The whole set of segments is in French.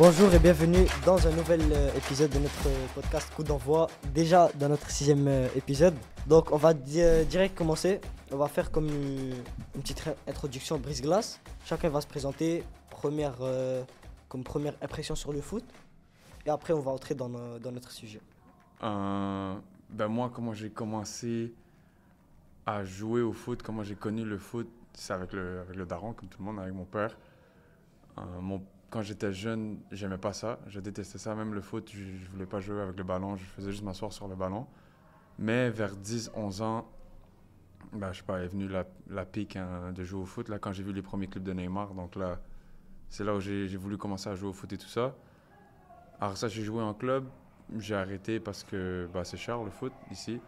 Bonjour et bienvenue dans un nouvel épisode de notre podcast Coup d'envoi, déjà dans notre 6e épisode. Donc on va direct commencer, on va faire comme une petite introduction brise-glace. Chacun va se présenter, première impression sur le foot, et après on va entrer dans notre sujet. Moi, comment j'ai commencé à jouer au foot, comment j'ai connu le foot, c'est avec le daron, comme tout le monde, avec mon père. Quand j'étais jeune, j'aimais pas ça. Je détestais ça. Même le foot, je voulais pas jouer avec le ballon. Je faisais juste m'asseoir sur le ballon. Mais vers 10-11 ans, je sais pas, est venue la pique de jouer au foot. Là, quand j'ai vu les premiers clips de Neymar, donc là, c'est là où j'ai voulu commencer à jouer au foot et tout ça. Alors ça, j'ai joué en club. J'ai arrêté parce que c'est cher le foot ici.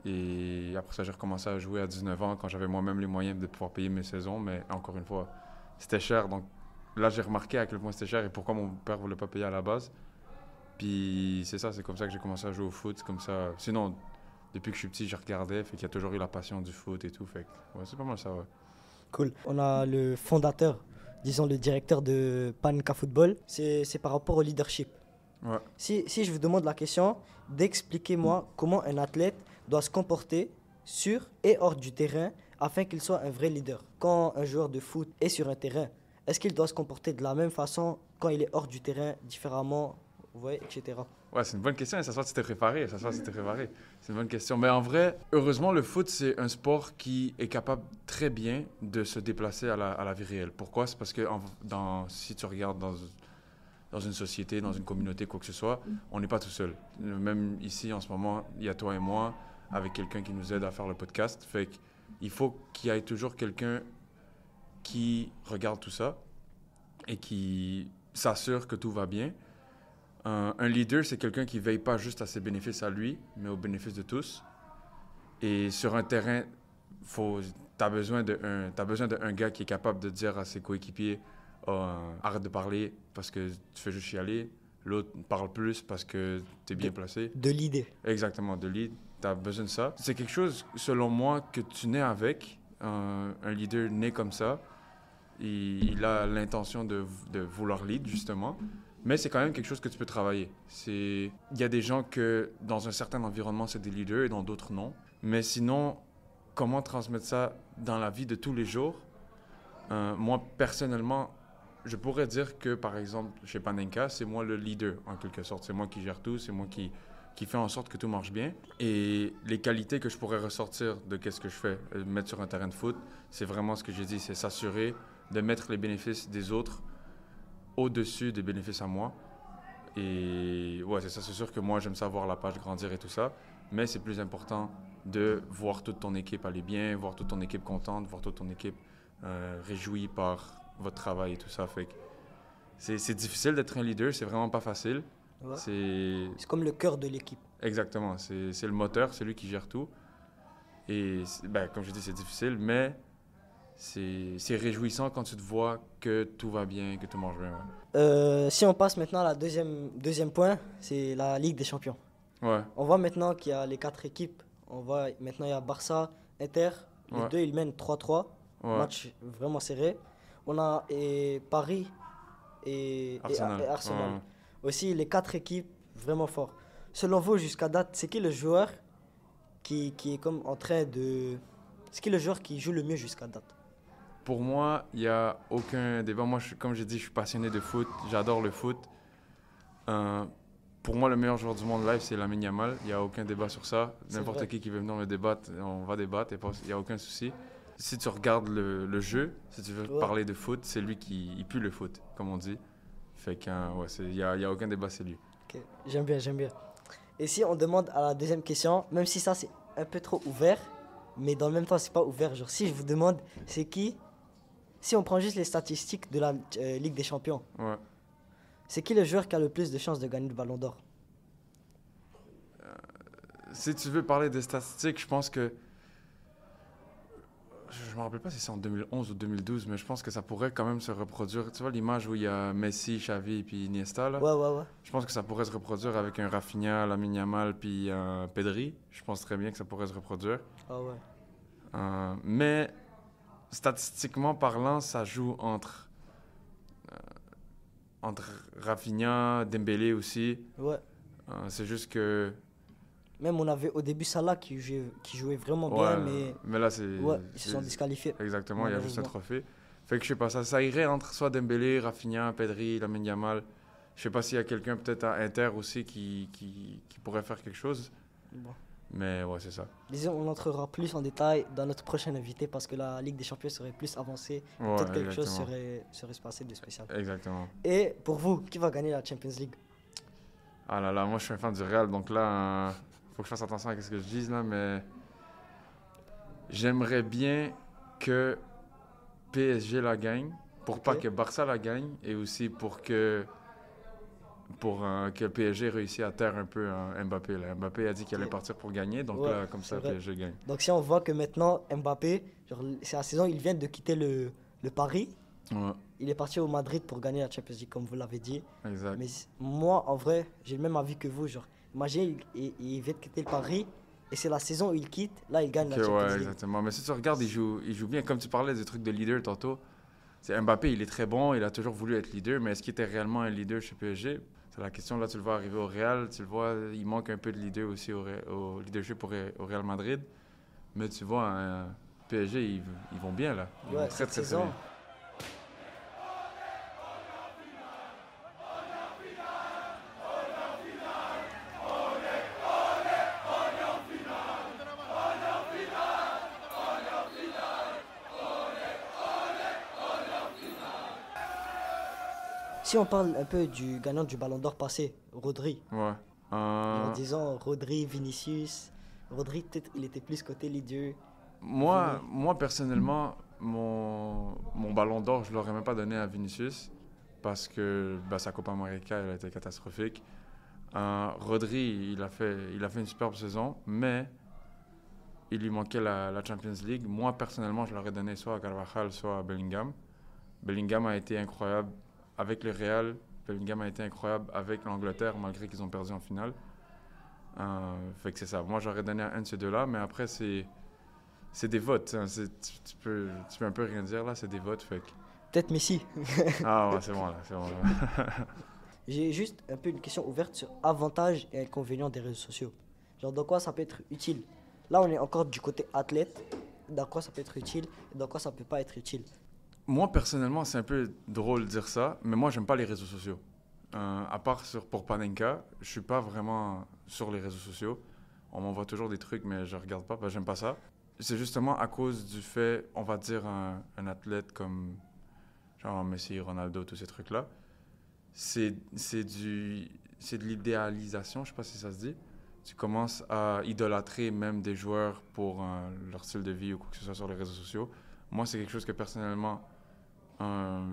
Et après ça, j'ai recommencé à jouer à 19 ans quand j'avais moi-même les moyens de pouvoir payer mes saisons. Mais encore une fois, c'était cher. Donc là, j'ai remarqué à quel point c'était cher et pourquoi mon père ne voulait pas payer à la base. Puis c'est comme ça que j'ai commencé à jouer au foot. C'est comme ça. Sinon, depuis que je suis petit, je regardais. Fait qu'il y a toujours eu la passion du foot et tout. Fait que, ouais, c'est pas mal ça, ouais. Cool. On a le fondateur, disons le directeur de Panenka Football. C'est par rapport au leadership. Ouais. Si je vous demande la question, d'expliquer-moi comment un athlète doit se comporter sur et hors du terrain afin qu'il soit un vrai leader. Quand un joueur de foot est sur un terrain, est-ce qu'il doit se comporter de la même façon quand il est hors du terrain, différemment, vous voyez, etc. Ouais, c'est une bonne question et ça se voit que tu t'es préparé. C'est une bonne question. Mais en vrai, heureusement, le foot, c'est un sport qui est capable très bien de se déplacer à la vie réelle. Pourquoi? C'est parce que si tu regardes dans une société, dans une communauté, quoi que ce soit, on n'est pas tout seul. Même ici, en ce moment, il y a toi et moi, avec quelqu'un qui nous aide à faire le podcast. Fait qu'il faut qu'il y ait toujours quelqu'un qui regarde tout ça et qui s'assure que tout va bien. Un leader, c'est quelqu'un qui ne veille pas juste à ses bénéfices à lui, mais aux bénéfices de tous. Et sur un terrain, tu as besoin d'un gars qui est capable de dire à ses coéquipiers arrête de parler parce que tu fais juste chialer. L'autre parle plus parce que tu es bien placé. De l'idée. Exactement, de lead. Tu as besoin de ça. C'est quelque chose, selon moi, que tu nais avec. Un leader né comme ça. Il a l'intention de vouloir lead, justement. Mais c'est quand même quelque chose que tu peux travailler. Il y a des gens que, dans un certain environnement, c'est des leaders et dans d'autres, non. Mais sinon, comment transmettre ça dans la vie de tous les jours? Moi, personnellement, je pourrais dire que, par exemple, chez Panenka, c'est moi le leader, en quelque sorte. C'est moi qui gère tout, c'est moi qui fait en sorte que tout marche bien. Et les qualités que je pourrais ressortir de qu'est-ce que je fais, mettre sur un terrain de foot, c'est vraiment ce que j'ai dit, c'est s'assurer de mettre les bénéfices des autres au-dessus des bénéfices à moi. Et ouais, c'est ça, c'est sûr que moi, j'aime ça voir la page grandir et tout ça, mais c'est plus important de voir toute ton équipe aller bien, voir toute ton équipe contente, voir toute ton équipe réjouie par votre travail et tout ça. Fait que c'est difficile d'être un leader, c'est vraiment pas facile. Ouais. C'est comme le cœur de l'équipe. Exactement, c'est le moteur, c'est lui qui gère tout. Et comme je dis, c'est difficile, mais c'est réjouissant quand tu te vois que tout va bien, que tout marche bien. Ouais. Si on passe maintenant à la deuxième point, c'est la Ligue des Champions. Ouais. On voit maintenant qu'il y a les 4 équipes. Maintenant il y a Barça, Inter. Les deux, ils mènent 3-3. Ouais. Match vraiment serré. On a Paris et Arsenal. Ouais. Aussi, les 4 équipes vraiment fortes. Selon vous, jusqu'à date, c'est qui le joueur qui est comme en train de... C'est qui le joueur qui joue le mieux jusqu'à date? Pour moi, il n'y a aucun débat. Moi, comme j'ai dit, je suis passionné de foot. J'adore le foot. Pour moi, le meilleur joueur du monde live, c'est Lamine Yamal. Il n'y a aucun débat sur ça. N'importe qui veut venir me débattre, on va débattre. Il n'y a aucun souci. Si tu regardes le jeu, si tu veux parler de foot, c'est lui qui pue le foot, comme on dit. Fait qu'il n'y a aucun débat, c'est lui. Okay. J'aime bien. Et si on demande à la deuxième question, même si ça, c'est un peu trop ouvert, mais dans le même temps, c'est pas ouvert. Genre, si je vous demande, c'est qui... Si on prend juste les statistiques de la Ligue des Champions, c'est qui le joueur qui a le plus de chances de gagner le Ballon d'Or? Si tu veux parler des statistiques, je pense que... Je me rappelle pas si c'est en 2011 ou 2012, mais je pense que ça pourrait quand même se reproduire. Tu vois l'image où il y a Messi, Xavi et puis Iniesta, là? Ouais. Je pense que ça pourrait se reproduire avec un Rafinha, Lamine Yamal puis un Pedri. Je pense très bien que ça pourrait se reproduire. Ah ouais. Mais statistiquement parlant, ça joue entre entre Rafinha, Dembélé aussi. Ouais. C'est juste que... Même on avait au début Salah qui jouait vraiment bien, mais mais là, c'est... ouais, ils se sont disqualifiés. Exactement, il y a juste un Malheureusement. trophée. Fait que je sais pas, ça irait entre soit Dembélé, Rafinha, Pedri, Lamine Yamal. Je sais pas s'il y a quelqu'un peut-être à Inter aussi qui pourrait faire quelque chose. Bon. Mais ouais, c'est ça. Disons, on entrera plus en détail dans notre prochain invité parce que la Ligue des Champions serait plus avancée. Ouais, Peut-être quelque chose exactement. serait se passer de spécial. Exactement. Et pour vous, qui va gagner la Champions League? Ah là là, moi je suis un fan du Real, donc là, faut que je fasse attention à ce que je dise là, mais j'aimerais bien que PSG la gagne, pour pas Ok. que Barça la gagne, et aussi que PSG réussisse à taire un peu Mbappé. Là. Mbappé a dit qu'il allait Ok. partir pour gagner, donc Ouais, là, comme c'est ça, vrai. PSG gagne. Donc si on voit que maintenant Mbappé, genre, c'est la saison, il vient de quitter le Paris. Ouais, Il est parti au Madrid pour gagner la Champions League, comme vous l'avez dit. exact. Mais moi, en vrai, j'ai le même avis que vous. Genre, imagine, il vient de quitter le Paris et c'est la saison où il quitte. Là, il gagne Ok, la Champions ouais, League. exactement. Mais si tu regardes, il joue bien. Comme tu parlais des trucs de leader tantôt, c'est Mbappé, il est très bon, il a toujours voulu être leader, mais est-ce qu'il était réellement un leader chez PSG? C'est la question. Là, tu le vois arriver au Real, tu le vois, il manque un peu de leader aussi au leadership au Real Madrid. Mais tu vois, PSG, ils vont bien là. Ils vont Ouais, très, cette très, très saison, bien. si on parle un peu du gagnant du Ballon d'Or passé, Rodri, Ouais. en disant Rodri, Vinicius, Rodri, peut-être il était plus côté leader. Moi, personnellement, mon ballon d'or, je ne l'aurais même pas donné à Vinicius parce que sa Copa América, elle a été catastrophique. Rodri, il a fait une superbe saison, mais il lui manquait la Champions League. Moi, personnellement, je l'aurais donné soit à Carvajal, soit à Bellingham. Bellingham a été incroyable avec le Real. Bellingham a été incroyable avec l'Angleterre, malgré qu'ils ont perdu en finale. Fait que c'est ça. Moi, j'aurais donné à un de ces deux-là, mais après, c'est des votes. Hein. Tu peux un peu rien dire là, c'est des votes. Fait que... Peut-être Messi. Ah ouais, c'est bon là, c'est bon là. J'ai juste un peu une question ouverte sur avantages et inconvénients des réseaux sociaux. Genre, dans quoi ça peut être utile? Là, on est encore du côté athlète. Dans quoi ça peut être utile et dans quoi ça peut pas être utile? Moi, personnellement, c'est un peu drôle de dire ça, mais moi, j'aime pas les réseaux sociaux. À part pour Panenka, je suis pas vraiment sur les réseaux sociaux. On m'envoie toujours des trucs, mais je regarde pas, j'aime pas ça. C'est justement à cause du fait, on va dire, un athlète comme genre Messi, Ronaldo, tous ces trucs-là. C'est de l'idéalisation, je sais pas si ça se dit. Tu commences à idolâtrer même des joueurs pour leur style de vie ou quoi que ce soit sur les réseaux sociaux. Moi, c'est quelque chose que personnellement,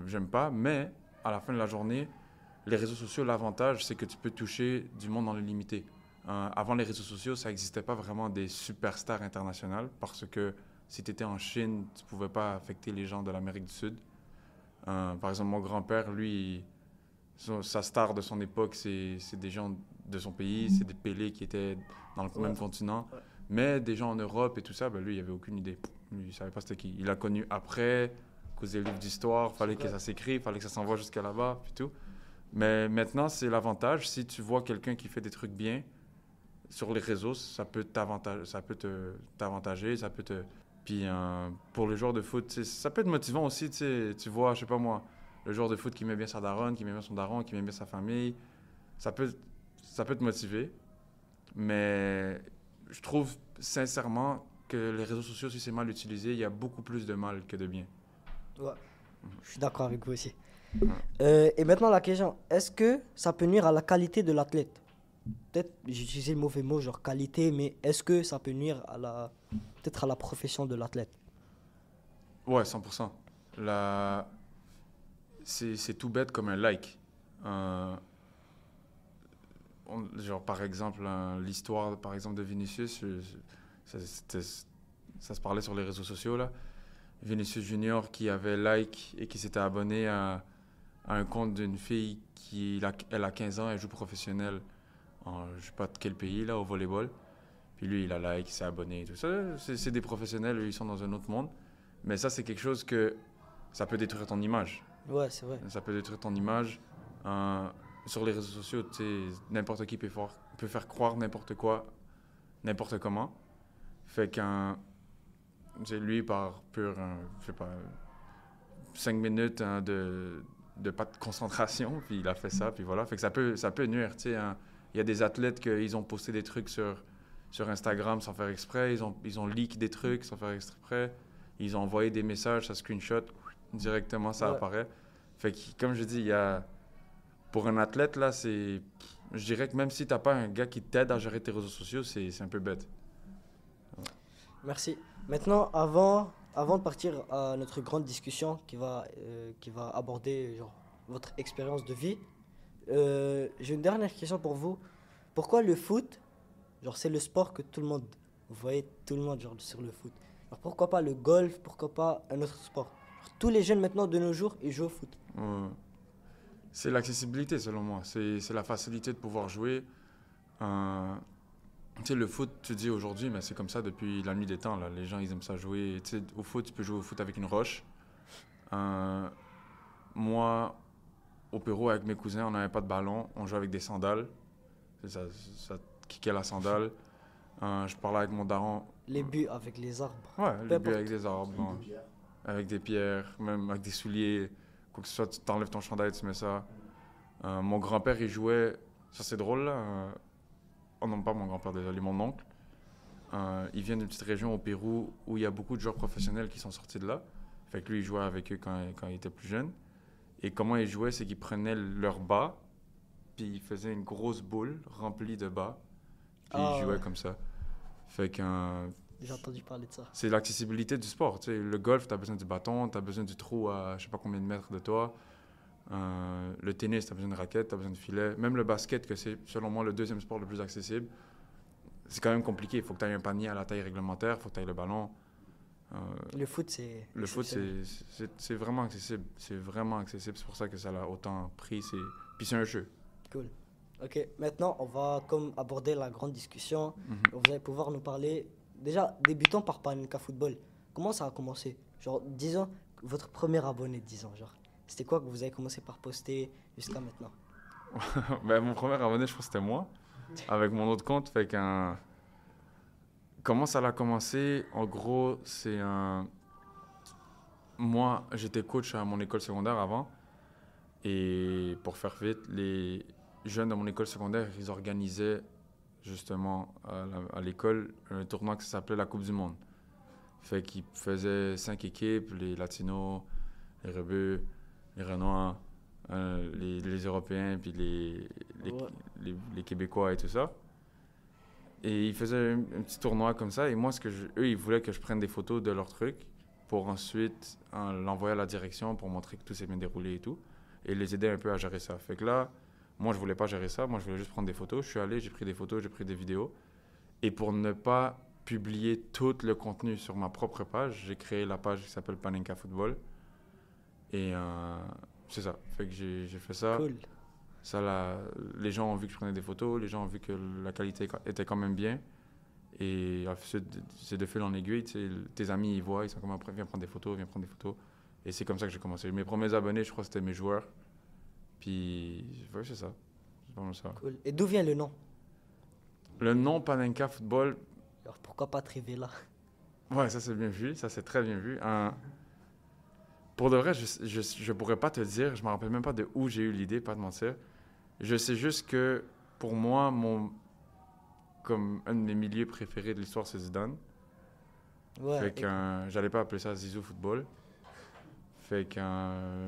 j'aime pas, mais à la fin de la journée, les réseaux sociaux, l'avantage, c'est que tu peux toucher du monde dans le limité. Avant les réseaux sociaux, ça n'existait pas vraiment des superstars internationales parce que si tu étais en Chine, tu ne pouvais pas affecter les gens de l'Amérique du Sud. Par exemple, mon grand-père, lui, sa star de son époque, c'est des gens de son pays, c'est des Pelé qui étaient dans le même continent. Ouais. Mais des gens en Europe et tout ça, ben lui, il avait aucune idée. Lui, il savait pas c'était qui. Il l'a connu après, à cause des livres d'histoire, fallait que ça s'écrive, fallait que ça s'envoie jusqu'à là-bas, puis tout. Mais maintenant, c'est l'avantage. Si tu vois quelqu'un qui fait des trucs bien sur les réseaux, ça peut t'avantager, ça peut te... Puis pour le joueur de foot, ça peut être motivant aussi, tu vois, je sais pas moi, le joueur de foot qui met bien sa daronne, qui met bien son daron, qui met bien sa famille, ça peut te motiver. Mais je trouve sincèrement que les réseaux sociaux, si c'est mal utilisé, il y a beaucoup plus de mal que de bien. Ouais, je suis d'accord avec vous aussi. Ouais. Et maintenant la question, est-ce que ça peut nuire à la qualité de l'athlète? Peut-être j'ai utilisé le mauvais mot, genre qualité, mais est-ce que ça peut nuire peut-être à la profession de l'athlète? Ouais, 100%. C'est tout bête comme un like. Genre, par exemple, l'histoire par exemple, de Vinicius, ça se parlait sur les réseaux sociaux. Là. Vinicius Junior qui avait like et qui s'était abonné à un compte d'une fille elle a 15 ans, elle joue professionnelle je sais pas de quel pays, là, au volleyball. Puis lui, il a like, il s'est abonné et tout ça. C'est des professionnels, eux, ils sont dans un autre monde. Mais ça, c'est quelque chose que ça peut détruire ton image. Ouais, c'est vrai. Ça peut détruire ton image. Sur les réseaux sociaux, tu sais, n'importe qui peut faire croire n'importe quoi, n'importe comment. Fait qu'un... lui, par pur, je sais pas, 5 minutes de pas de concentration, puis il a fait ça, puis voilà. Fait que ça peut nuire, tu sais. Il y a des athlètes qui ont posté des trucs sur Instagram sans faire exprès, ils ont leak des trucs sans faire exprès, ils ont envoyé des messages, ça screenshot, directement ça apparaît. Fait que, comme je dis, pour un athlète, là, je dirais que même si t'as pas un gars qui t'aide à gérer tes réseaux sociaux, c'est un peu bête. Merci. Maintenant, avant de partir à notre grande discussion qui va aborder genre, votre expérience de vie, j'ai une dernière question pour vous. Pourquoi le foot, genre c'est le sport que tout le monde, vous voyez tout le monde genre, sur le foot. Alors pourquoi pas le golf, pourquoi pas un autre sport? Tous les jeunes maintenant de nos jours, ils jouent au foot. C'est l'accessibilité selon moi, c'est la facilité de pouvoir jouer. Tu sais, le foot, tu dis aujourd'hui, mais c'est comme ça depuis la nuit des temps. Là. Les gens, ils aiment ça jouer. Tu sais, au foot, tu peux jouer au foot avec une roche. Moi, au Pérou, avec mes cousins, on n'avait pas de ballon. On jouait avec des sandales. Ça kickait la sandale. Je parlais avec mon daron. Les buts avec les arbres. Ouais, les buts avec des arbres. Avec des pierres, même avec des souliers. Quoi que ce soit, tu t'enlèves ton chandail, tu mets ça. Mon grand-père, il jouait... Ça, c'est drôle, là. Oh non, pas mon grand-père, désolé, mon oncle. Il vient d'une petite région au Pérou où il y a beaucoup de joueurs professionnels qui sont sortis de là. Fait que lui, il jouait avec eux quand il était plus jeune. Et comment il jouait, c'est qu'il prenait leur bas, puis il faisait une grosse boule remplie de bas, puis il jouait comme ça. Fait que... J'ai entendu parler de ça. C'est l'accessibilité du sport. Tu sais, le golf, tu as besoin du bâton, tu as besoin du trou à je sais pas combien de mètres de toi. Le tennis, tu as besoin de raquettes, tu as besoin de filets. Même le basket, que c'est selon moi le deuxième sport le plus accessible, c'est quand même compliqué. Il faut que tu aies un panier à la taille réglementaire, il faut que tu aies le ballon. Le foot, c'est... Le foot, c'est vraiment accessible. C'est vraiment accessible. C'est pour ça que ça a autant pris. Puis c'est un jeu. Cool. Ok, maintenant, on va comme aborder la grande discussion. Vous allez pouvoir nous parler... Déjà, débutons par Panenka Football. Comment ça a commencé? Genre, disons, votre premier abonné, disons, genre. C'était quoi que vous avez commencé par poster jusqu'à maintenant? Ben, mon premier abonné, je crois que c'était moi, avec mon autre compte. Fait comment ça a commencé? En gros, c'est un... Moi, j'étais coach à mon école secondaire avant. Et pour faire vite, les jeunes de mon école secondaire, ils organisaient justement à l'école un tournoi qui s'appelait la Coupe du Monde. Fait qu'ils faisaient 5 équipes, les Latinos, les Rebeux, les Renois, les Européens, puis les Québécois et tout ça. Et ils faisaient un petit tournoi comme ça. Et moi, eux, ils voulaient que je prenne des photos de leur truc pour ensuite l'envoyer à la direction pour montrer que tout s'est bien déroulé et tout. Et les aider un peu à gérer ça. Fait que là, moi, je voulais pas gérer ça. Moi, je voulais juste prendre des photos. Je suis allé, j'ai pris des photos, j'ai pris des vidéos. Et pour ne pas publier tout le contenu sur ma propre page, j'ai créé la page qui s'appelle Panenka Football. Et c'est ça. Fait que j'ai fait ça. Cool. Les gens ont vu que je prenais des photos. Les gens ont vu que la qualité était quand même bien. Et ensuite, c'est de fil en aiguille. Tes amis, ils voient. Ils sont comme après, viens prendre des photos, viens prendre des photos. Et c'est comme ça que j'ai commencé. Mes premiers abonnés, je crois, c'était mes joueurs. Puis, ouais, c'est ça. C'est vraiment ça. Cool. Et d'où vient le nom? Le nom Panenka Football... Alors, pourquoi pas Trivela? Ouais, ça c'est bien vu. Ça c'est très bien vu. Pour de vrai, je pourrais pas te dire. Je me rappelle même pas de où j'ai eu l'idée, pas de mentir. Je sais juste que, pour moi, comme un de mes milieux préférés de l'histoire, c'est Zidane. Ouais. Fait que j'allais pas appeler ça Zizou Football. Fait que,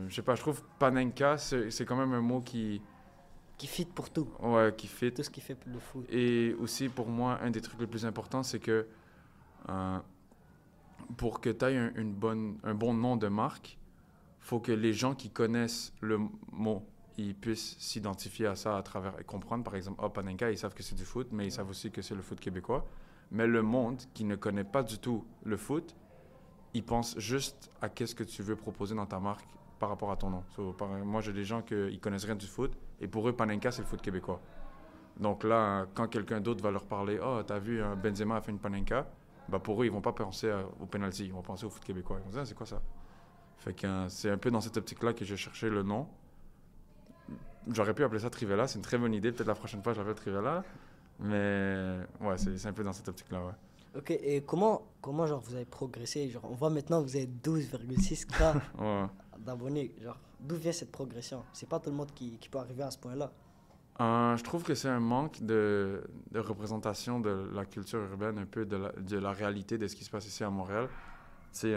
je sais pas, je trouve Panenka, c'est quand même un mot qui fit pour tout. Ouais, qui fit. Tout ce qui fait le foot. Et aussi, pour moi, un des trucs les plus importants, c'est que pour que tu aies un bon nom de marque, faut que les gens qui connaissent le mot, ils puissent s'identifier à ça à travers et comprendre. Par exemple, Panenka, ils savent que c'est du foot, mais ils savent aussi que c'est le foot québécois. Mais le monde qui ne connaît pas du tout le foot, ils pensent juste à qu'est-ce que tu veux proposer dans ta marque par rapport à ton nom. Moi, j'ai des gens qui ne connaissent rien du foot, et pour eux, Panenka, c'est le foot québécois. Donc là, quand quelqu'un d'autre va leur parler « Ah, t'as vu, Benzema a fait une Panenka », bah pour eux, ils vont pas penser au penalty, ils vont penser au foot québécois. Ils vont dire « Ah, c'est quoi ça ?» Fait que c'est un peu dans cette optique-là que j'ai cherché le nom. j'aurais pu appeler ça Trivella, c'est une très bonne idée. Peut-être la prochaine fois, je l'appelle Trivella. Mais ouais, c'est un peu dans cette optique-là, ouais. Ok, et comment genre, vous avez progressé? Genre, on voit maintenant que vous avez 12,6K Ouais. d'abonnés. Genre, d'où vient cette progression? C'est pas tout le monde qui peut arriver à ce point-là. Je trouve que c'est un manque de représentation de la culture urbaine, un peu de la réalité de ce qui se passe ici à Montréal. C'est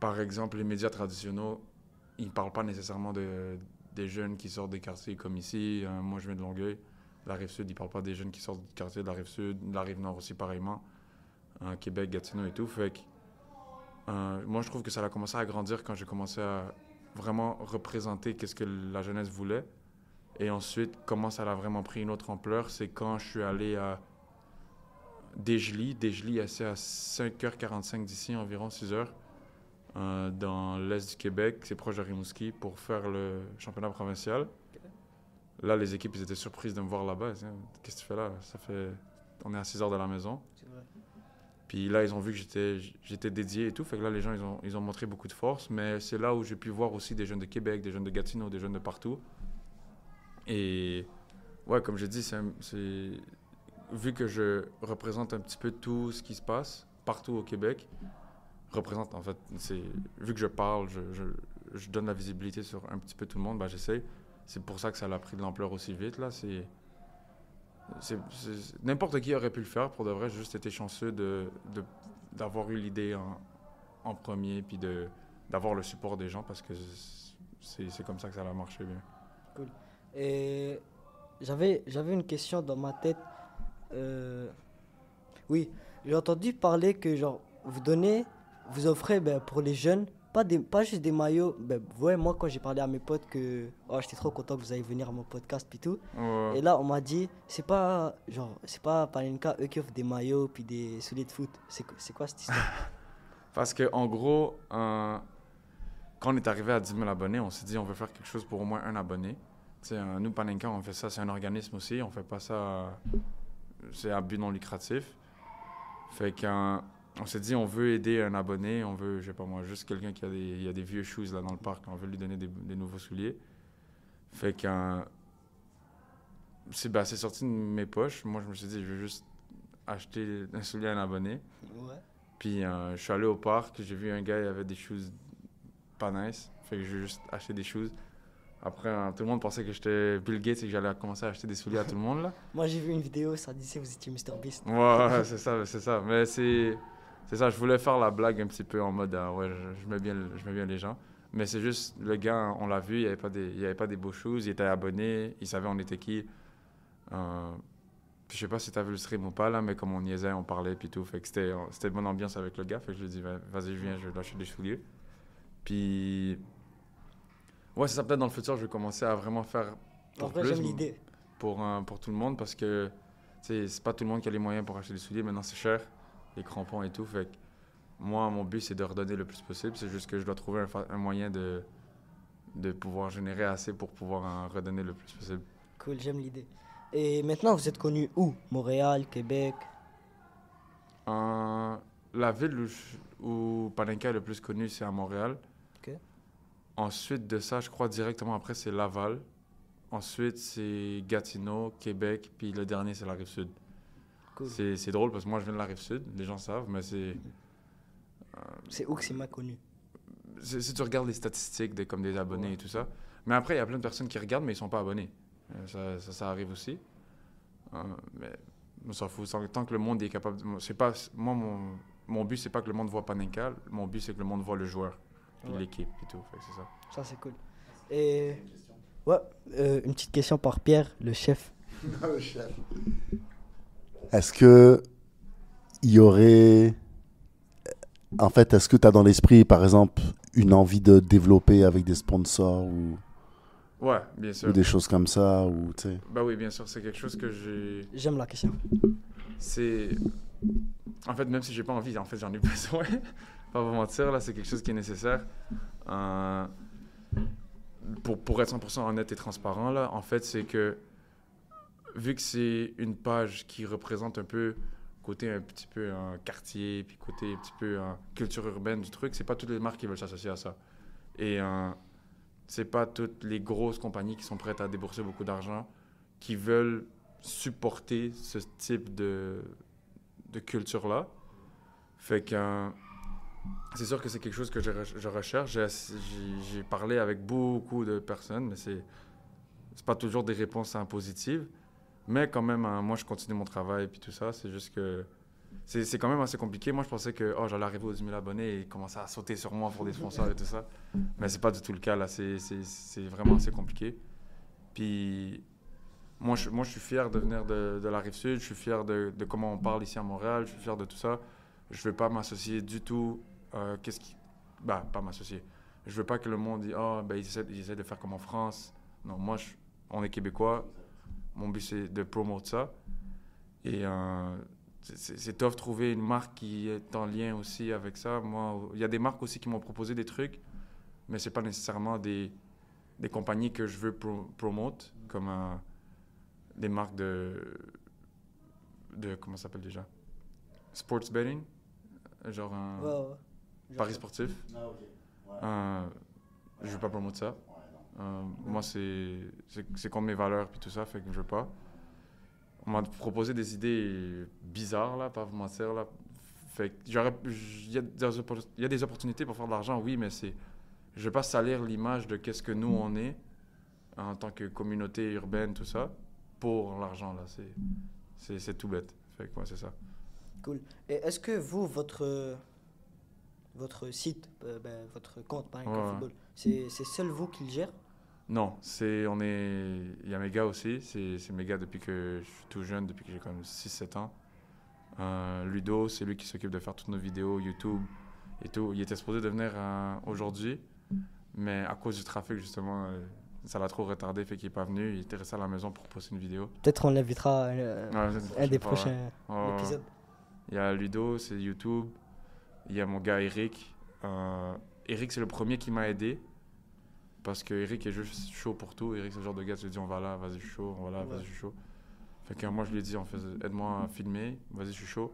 par exemple, les médias traditionnels, ils ne parlent pas nécessairement des jeunes qui sortent des quartiers comme ici. Moi, je viens de Longueuil, de la Rive-Sud. Ils ne parlent pas des jeunes qui sortent du quartier de la Rive-Sud, de la Rive-Nord aussi pareillement, Québec, Gatineau et tout. Fait que, moi, je trouve que ça a commencé à grandir quand j'ai commencé à vraiment représenter qu'est-ce que la jeunesse voulait. Et ensuite, comment ça a vraiment pris une autre ampleur, c'est quand je suis allé à Desjely. Desjely, c'est à 5h45 d'ici, environ 6h. Dans l'est du Québec, c'est proche de Rimouski, pour faire le championnat provincial. Là, les équipes, ils étaient surprises de me voir là-bas. Ils disaient, qu'est-ce que tu fais là? On est à 6 heures de la maison. C'est vrai. Puis là, ils ont vu que j'étais dédié et tout. Fait que là, les gens, ils ont montré beaucoup de force. Mais c'est là où j'ai pu voir aussi des jeunes de Québec, des jeunes de Gatineau, des jeunes de partout. Et ouais, comme j'ai dit, vu que je représente un petit peu tout ce qui se passe partout au Québec, représente en fait, vu que je parle, je donne la visibilité sur un petit peu tout le monde, ben j'essaie. C'est pour ça que ça a pris de l'ampleur aussi vite là. N'importe qui aurait pu le faire pour de vrai. J'ai juste été chanceux d'avoir eu l'idée en premier, puis d'avoir le support des gens parce que c'est comme ça que ça a marché bien. Cool. Et j'avais une question dans ma tête. Oui, j'ai entendu parler que genre vous offrez pour les jeunes pas juste des maillots. Ouais, moi quand j'ai parlé à mes potes que j'étais trop content que vous alliez venir à mon podcast puis tout. Ouais. Et là on m'a dit c'est pas Panenka eux qui offrent des maillots puis des souliers de foot. C'est quoi cette histoire? Parce que en gros, quand on est arrivé à 10 000 abonnés, on s'est dit on veut faire quelque chose pour au moins un abonné. Nous, Panenka, on fait ça, c'est un organisme aussi, on fait pas ça, c'est à but non lucratif. Fait qu'on s'est dit on veut aider un abonné, on veut, je sais pas moi, juste quelqu'un qui a des vieux shoes là dans le parc, on veut lui donner des nouveaux souliers. Fait c'est sorti de mes poches. Moi, je me suis dit, je vais juste acheter un soulier à un abonné. Ouais. Puis je suis allé au parc, j'ai vu un gars, il avait des shoes pas nice. Fait que j'ai juste acheté des shoes. Après, tout le monde pensait que j'étais Bill Gates et que j'allais commencer à acheter des souliers à tout le monde, là. Moi j'ai vu une vidéo, ça disait vous étiez Mr Beast. Ouais, c'est ça. Mais c'est ça, je voulais faire la blague un petit peu en mode, ouais, je mets bien les gens. Mais c'est juste, le gars, on l'a vu, il n'y avait pas des beaux shoes, il était abonné, il savait on était qui. Puis je sais pas si tu as vu le stream ou pas, là, mais comme on niaisait, on parlait, puis tout. Fait que c'était bonne ambiance avec le gars. Fait que je lui ai dit, vas-y, je viens, je vais lâcher des souliers. Puis ouais, c'est ça, peut-être dans le futur, je vais commencer à vraiment faire En vrai, j'aime l'idée. pour tout le monde parce que c'est pas tout le monde qui a les moyens pour acheter des souliers. Maintenant, c'est cher, les crampons et tout. Fait que moi, mon but, c'est de redonner le plus possible. C'est juste que je dois trouver un moyen de pouvoir générer assez pour pouvoir en redonner le plus possible. Cool, j'aime l'idée. Et maintenant, vous êtes connu où? Montréal, Québec? La ville où Panenka est le plus connu, c'est à Montréal. Ok. Ensuite de ça, je crois directement après, c'est Laval. Ensuite, c'est Gatineau, Québec, puis le dernier, c'est la Rive-Sud. Cool. C'est drôle parce que moi, je viens de la Rive-Sud, les gens savent, mais C'est où que c'est mal connu? si tu regardes les statistiques comme des abonnés et tout ça. Mais après, il y a plein de personnes qui regardent, mais ils sont pas abonnés. Ça arrive aussi. Mais on s'en fout. Tant que le monde est capable... Moi, mon but, c'est pas que le monde voit Panenka. Mon but, c'est que le monde voit le joueur, puis l'équipe et tout. Fait que c'est ça. Ça, c'est cool. Et... Ouais, une petite question par Pierre, le chef. Le chef. Est-ce que il y aurait... En fait, est-ce que tu as dans l'esprit, par exemple, une envie de développer avec des sponsors ou... Ouais, bien sûr. Ou des choses comme ça, ou tu sais. Bah oui, bien sûr, c'est quelque chose que j'ai... J'aime la question. En fait, même si j'ai pas envie, en fait, j'en ai besoin. Pas vous mentir, là, c'est quelque chose qui est nécessaire. Pour être 100% honnête et transparent, là, en fait, c'est que vu que c'est une page qui représente un peu côté un petit peu un quartier, puis côté un petit peu culture urbaine du truc, c'est pas toutes les marques qui veulent s'associer à ça. Et c'est pas toutes les grosses compagnies qui sont prêtes à débourser beaucoup d'argent qui veulent supporter ce type de culture-là. Fait que c'est sûr que c'est quelque chose que je recherche. J'ai parlé avec beaucoup de personnes, mais c'est pas toujours des réponses positives. Mais quand même, moi, je continue mon travail puis tout ça. C'est juste que c'est quand même assez compliqué. Moi, je pensais que j'allais arriver aux 10 000 abonnés et commencer à sauter sur moi pour des sponsors et tout ça. Mais c'est pas du tout le cas, là. C'est vraiment assez compliqué. Puis moi, je suis fier de venir de la Rive-Sud. Je suis fier de comment on parle ici à Montréal. Je suis fier de tout ça. Je veux pas m'associer du tout. Pas m'associer. Je veux pas que le monde dise ils essaient de faire comme en France. Non, moi, on est Québécois. Mon but, c'est de promouvoir ça. Et c'est tough de trouver une marque qui est en lien aussi avec ça. Moi, il y a des marques aussi qui m'ont proposé des trucs, mais c'est pas nécessairement des compagnies que je veux promouvoir, comme des marques de comment ça s'appelle déjà? Sports betting, genre un Ouais. paris sportif. Ah, ok. Ouais. Je veux pas promouvoir ça. Moi, c'est contre mes valeurs puis tout ça, fait que je veux pas. On m'a proposé des idées bizarres, là, pas vous mentir, là. Fait que il y a des opportunités pour faire de l'argent, oui, mais je veux pas salir l'image de qu'est-ce que nous, on est en tant que communauté urbaine, tout ça, pour l'argent, là. C'est tout bête. Fait que, ouais, c'est ça. Cool. Et est-ce que vous, votre site, votre compte, par exemple, Ouais. football, c'est seul vous qui le gère? Non, il y a mes gars aussi. C'est mes gars depuis que je suis tout jeune, depuis que j'ai quand même 6-7 ans. Ludo, c'est lui qui s'occupe de faire toutes nos vidéos, YouTube et tout. Il était supposé de venir aujourd'hui, mais à cause du trafic, justement, ça l'a trop retardé, fait qu'il n'est pas venu. Il était resté à la maison pour poster une vidéo. Peut-être on l'invitera à Ouais, un des fois, prochains ouais. épisodes. Il y a Ludo, c'est YouTube. Il y a mon gars Eric. Eric, c'est le premier qui m'a aidé. Parce que Eric est juste chaud pour tout. Eric, c'est le genre de gars qui te dit on va là, vas-y, je suis chaud, on va là, vas-y, je suis chaud. Fait que moi, je lui ai dit aide-moi à filmer, vas-y, je suis chaud.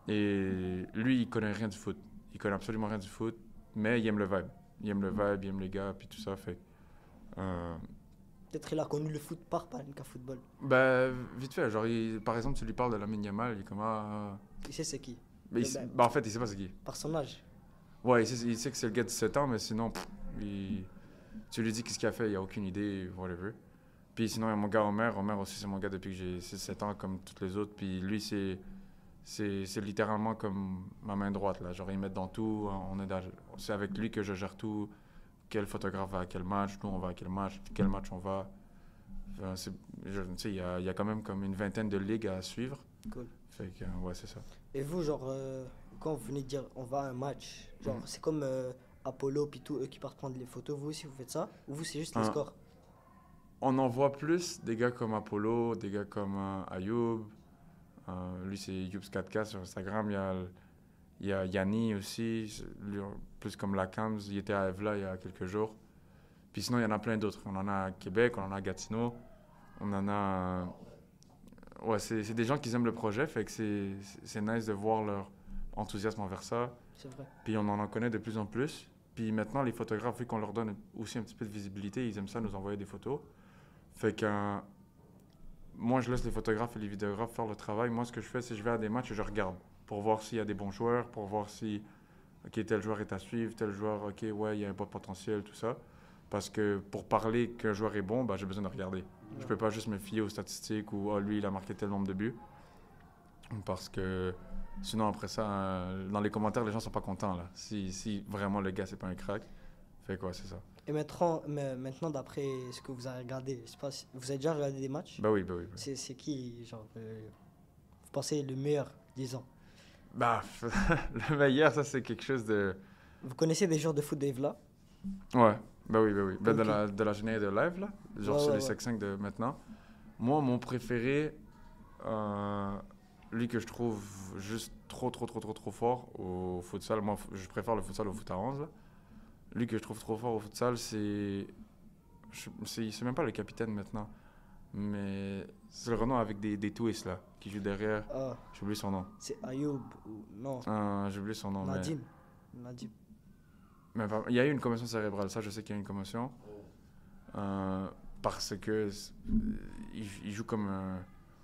Et lui, il connaît rien du foot. Il connaît absolument rien du foot, mais il aime le vibe. Il aime le vibe, il aime les gars, puis tout ça. Fait Peut-être il a connu le foot par Panenka Football. vite fait, genre, par exemple, tu lui parles de Lamine Yamal, il est comme Il sait c'est qui. Mais en fait, il sait pas c'est qui. Par son âge. Ouais, il sait que c'est le gars de 17 ans, mais sinon, tu lui dis qu'est-ce qu'il a fait, il a aucune idée, whatever. Puis sinon, il y a mon gars Omer. Omer aussi, c'est mon gars depuis que j'ai 6-7 ans, comme toutes les autres. Puis lui, c'est littéralement comme ma main droite, là. Genre, il m'aide dans tout. C'est avec lui que je gère tout. Quel photographe va à quel match, nous, on va à quel match on va. Tu sais, il y a quand même comme une vingtaine de ligues à suivre. Cool. Fait que, ouais, c'est ça. Et vous, genre, quand vous venez de dire on va à un match, genre, c'est comme Apollo puis tout, eux qui partent prendre les photos, vous aussi vous faites ça? Ou vous, c'est juste les scores? On en voit plus des gars comme Apollo, des gars comme Ayoub. Lui, c'est Youbs4K sur Instagram. Il y a Yanni aussi, lui, plus comme la Cams. Il était à Evla il y a quelques jours. Puis sinon, il y en a plein d'autres. On en a à Québec, on en a à Gatineau. On en a... Ouais, c'est des gens qui aiment le projet, fait que c'est nice de voir leur enthousiasme envers ça. C'est vrai. Puis on en connaît de plus en plus. Puis maintenant, les photographes, vu qu'on leur donne aussi un petit peu de visibilité, ils aiment ça nous envoyer des photos. Fait que moi, je laisse les photographes et les vidéographes faire le travail. Moi, ce que je fais, c'est que je vais à des matchs et je regarde pour voir s'il y a des bons joueurs, pour voir si, OK, tel joueur est à suivre, tel joueur, OK, ouais, il y a un bon potentiel, tout ça. Parce que pour parler qu'un joueur est bon, j'ai besoin de regarder. Je peux pas juste me fier aux statistiques ou lui, il a marqué tel nombre de buts. Parce que sinon, après ça, dans les commentaires, les gens sont pas contents, là. Si vraiment le gars, c'est pas un crack. Fait quoi, c'est ça. Et maintenant, d'après ce que vous avez regardé, je sais pas vous avez déjà regardé des matchs? Oui. C'est qui, genre, vous pensez le meilleur, disons? Le meilleur, ça, c'est quelque chose de... Vous connaissez des joueurs de foot d'Evla? Ouais, oui. Okay. De la générique de live, là. Genre sur les Sec 5 de maintenant. Moi, mon préféré, lui que je trouve juste trop fort au futsal. Moi, je préfère le futsal au foot à 11, là. Lui que je trouve trop fort au futsal, c'est même pas le capitaine maintenant. Mais c'est le Renault avec des twists, là, qui joue derrière. Ah, J'ai oublié son nom. c'est Ayoub ou non? J'ai oublié son nom. Nadim. Mais il y a eu une commotion cérébrale, ça, je sais qu'il y a eu une commotion. parce que il joue comme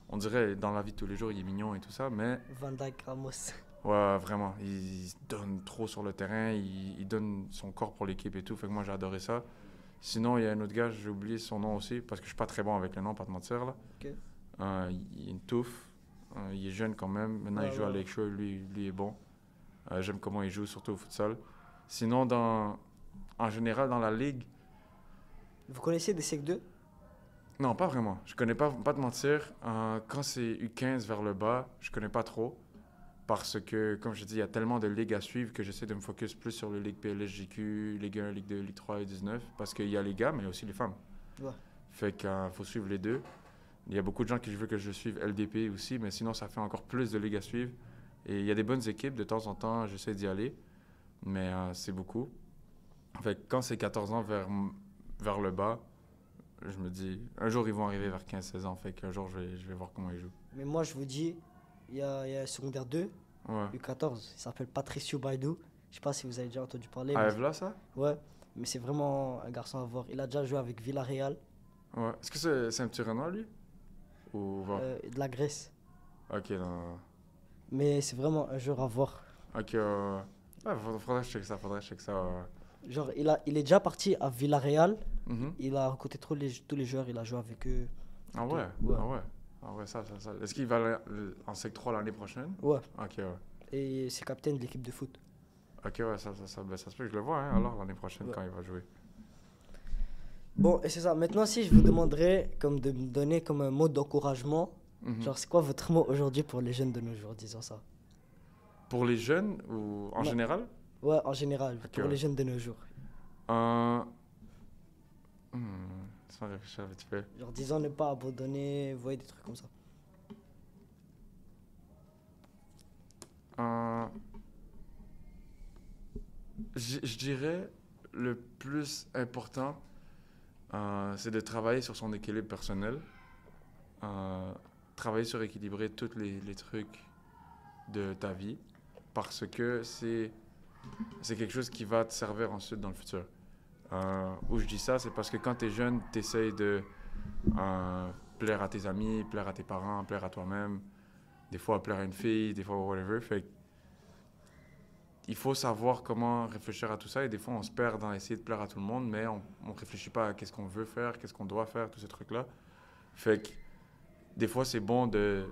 on dirait dans la vie de tous les jours, il est mignon et tout ça, mais Van Dijk, Ramos. ouais, vraiment, il se donne trop sur le terrain, il donne son corps pour l'équipe et tout, fait que moi j'ai adoré ça. Sinon, il y a un autre gars, j'ai oublié son nom aussi, parce que je suis pas très bon avec les noms, pas te mentir, là. Ok. Il a une touffe, il est jeune quand même, maintenant Ouais, il joue à ouais. Lakeshore, lui est bon. J'aime comment il joue, surtout au futsal. Sinon, en général, dans la ligue, Vous connaissez des SEC 2? non, pas vraiment. Je connais pas te mentir. Quand c'est U15 vers le bas, je connais pas trop. Parce que, comme je dis, il y a tellement de ligues à suivre que j'essaie de me focus plus sur les ligues PLSJQ, Ligue 1, Ligue 2, Ligue 3 et 19. Parce qu'il y a les gars, mais il y a aussi les femmes. Ouais. Fait qu'il faut suivre les deux. Il y a beaucoup de gens qui veulent que je suive LDP aussi, mais sinon, ça fait encore plus de ligues à suivre. Et il y a des bonnes équipes. De temps en temps, j'essaie d'y aller. Mais c'est beaucoup. Fait que quand c'est 14 ans vers le bas, je me dis, un jour, ils vont arriver vers 15-16 ans. Fait qu'un jour, je vais voir comment ils jouent. Mais moi, je vous dis, il y a secondaire 2, Ouais. U14. Il s'appelle Patricio Baidou. Je sais pas si vous avez déjà entendu parler. Ah, Mais Evla, ça? ouais, mais c'est vraiment un garçon à voir. Il a déjà joué avec Villarreal, Ouais. Est-ce que c'est un petit Renoir, lui? Ou va? de la Grèce. Ok, non. Mais c'est vraiment un joueur à voir. Ok, ouais, faudrait que je check ça, Genre, il est déjà parti à Villarreal. Mhm. Il a recruté tous les joueurs. Il a joué avec eux. Ah ouais? Ouais. Ah ouais? Ah ouais, ça. Est-ce qu'il va aller en Sec 3 l'année prochaine? Ouais. Ok, ouais. Et c'est capitaine de l'équipe de foot. Ok, ouais, ça se peut que je le vois, hein, alors, l'année prochaine, Ouais. quand il va jouer. Bon, et c'est ça. Maintenant, si je vous demanderais comme de me donner comme un mot d'encouragement, Mhm. genre, c'est quoi votre mot aujourd'hui pour les jeunes de nos jours, disons ça? Pour les jeunes ou en Non. général? Ouais, en général, Ok, pour ouais. les jeunes de nos jours. Laisse-moi réfléchir vite fait. Genre, disons ne pas abandonner, vous voyez, des trucs comme ça. Euh, je dirais le plus important, c'est de travailler sur son équilibre personnel. Travailler sur équilibrer tous les trucs de ta vie parce que c'est quelque chose qui va te servir ensuite dans le futur. Où je dis ça, c'est parce que quand tu es jeune, tu essayes de plaire à tes amis, plaire à tes parents, plaire à toi-même, des fois plaire à une fille, des fois whatever. Fait que il faut savoir comment réfléchir à tout ça et des fois on se perd dans essayer de plaire à tout le monde, mais on réfléchit pas à qu'est-ce qu'on veut faire, qu'est-ce qu'on doit faire, tous ces trucs-là. Fait que des fois c'est bon de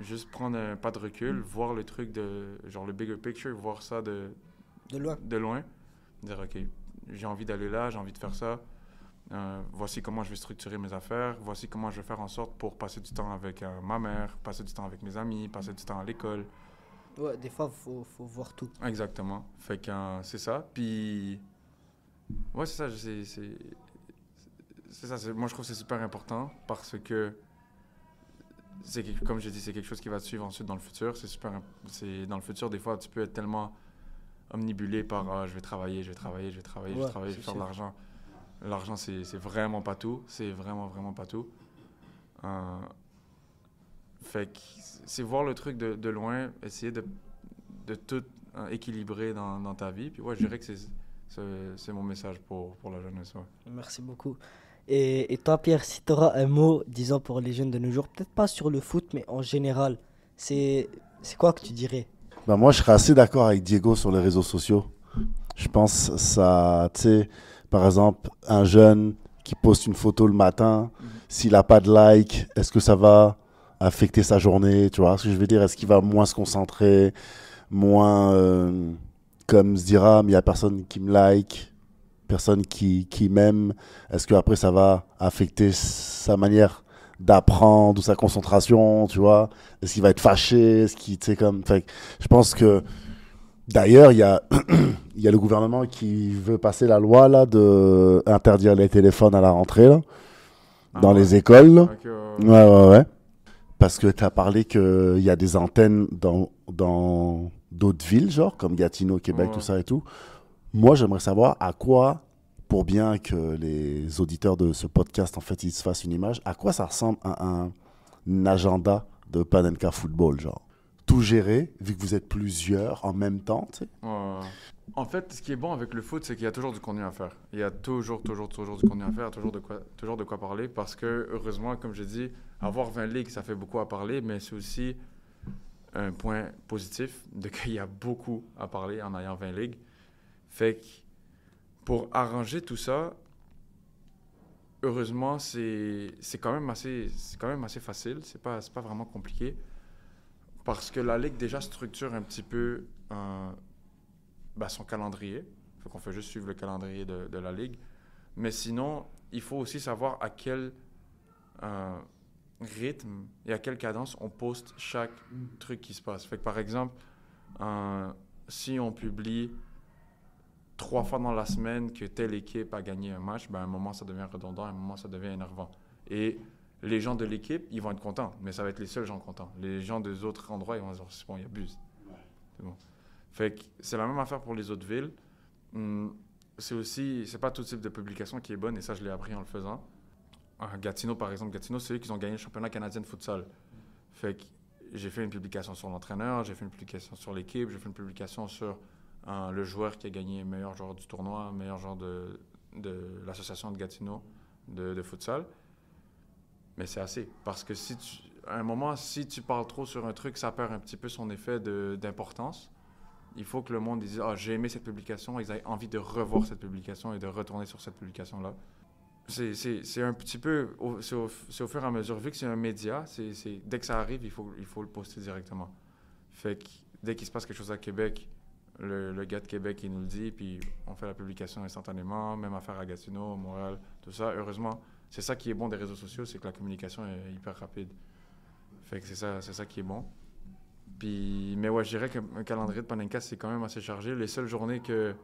juste prendre un pas de recul, voir le truc de genre le bigger picture, voir ça De loin. de loin, dire ok, j'ai envie d'aller là, j'ai envie de faire ça. Voici comment je vais structurer mes affaires, voici comment je vais faire en sorte pour passer du temps avec ma mère, passer du temps avec mes amis, passer du temps à l'école. Ouais, des fois, faut voir tout. Exactement. Fait que c'est ça. Puis, ouais, c'est ça. C'est ça. Moi, je trouve que c'est super important parce que, comme j'ai dit, c'est quelque chose qui va te suivre ensuite dans le futur. Dans le futur, des fois, tu peux être tellement omnibulé par je vais travailler, je vais faire de l'argent. L'argent, c'est vraiment pas tout. C'est vraiment, vraiment pas tout. Fait que c'est voir le truc de loin, essayer de tout équilibrer dans ta vie. Puis ouais, je dirais que c'est mon message pour la jeunesse. Ouais. Merci beaucoup. Et toi, Pierre, si tu auras un mot, disons, pour les jeunes de nos jours, peut-être pas sur le foot, mais en général, c'est quoi que tu dirais? Bah moi, je serais assez d'accord avec Diego sur les réseaux sociaux. Je pense ça, tu sais, par exemple, un jeune qui poste une photo le matin, s'il n'a pas de like, est-ce que ça va affecter sa journée? Tu vois ce que je veux dire? Est-ce qu'il va moins se concentrer, moins comme se dira, mais il n'y a personne qui me like, personne qui m'aime? Est-ce qu'après, ça va affecter sa manière d'apprendre ou sa concentration, tu vois? Est-ce qu'il va être fâché? Est-ce qu'il, tu sais, comme... Fait que je pense que, d'ailleurs, il y a le gouvernement qui veut passer la loi, là, de interdire les téléphones à la rentrée, là, dans les écoles, là. Okay, Ouais. Parce que tu as parlé qu'il y a des antennes dans d'autres villes, genre, comme Gatineau, Québec, tout ça et tout. Moi, j'aimerais savoir à quoi, pour bien que les auditeurs de ce podcast, en fait, ils se fassent une image, à quoi ça ressemble un agenda de Panenka Football, genre. Tout gérer, vu que vous êtes plusieurs en même temps, tu sais. En fait, ce qui est bon avec le foot, c'est qu'il y a toujours du contenu à faire. Il y a toujours du contenu à faire, toujours de quoi parler. Parce que, heureusement, comme j'ai dit, avoir 20 ligues, ça fait beaucoup à parler, mais c'est aussi un point positif de qu'il y a beaucoup à parler en ayant 20 ligues. Fait que pour arranger tout ça, heureusement, c'est quand même assez facile. C'est pas vraiment compliqué. Parce que la ligue déjà structure un petit peu son calendrier. Fait qu'on fait juste suivre le calendrier de la ligue. Mais sinon, il faut aussi savoir à quel rythme et à quelle cadence on poste chaque truc qui se passe. Fait que par exemple, si on publie 3 fois dans la semaine que telle équipe a gagné un match, à un moment ça devient redondant, à un moment ça devient énervant. Et les gens de l'équipe, ils vont être contents, mais ça va être les seuls gens contents. Les gens des autres endroits, ils vont dire c'est bon, il abuse. C'est bon. Fait que c'est la même affaire pour les autres villes. C'est pas tout type de publication qui est bonne, et ça je l'ai appris en le faisant. Gatineau, par exemple, c'est eux qui ont gagné le championnat canadien de futsal. Fait que j'ai fait une publication sur l'entraîneur, j'ai fait une publication sur l'équipe, j'ai fait une publication sur le joueur qui a gagné meilleur joueur du tournoi, meilleur joueur de l'association de Gatineau de futsal. Mais c'est assez. Parce que à un moment, si tu parles trop sur un truc, ça perd un petit peu son effet d'importance. Il faut que le monde dise « Ah, j'ai aimé cette publication », ils aient envie de revoir cette publication et de retourner sur cette publication-là. C'est un petit peu, c'est au fur et à mesure, vu que c'est un média, dès que ça arrive, il faut le poster directement. Fait que dès qu'il se passe quelque chose à Québec, le gars de Québec, il nous le dit, puis on fait la publication instantanément, même affaire à Gatineau, Montréal, tout ça. Heureusement, c'est ça qui est bon des réseaux sociaux, c'est que la communication est hyper rapide. Fait que c'est ça qui est bon. Puis, mais ouais, je dirais qu'un calendrier de Panenka, c'est quand même assez chargé. Les seules journées qu'on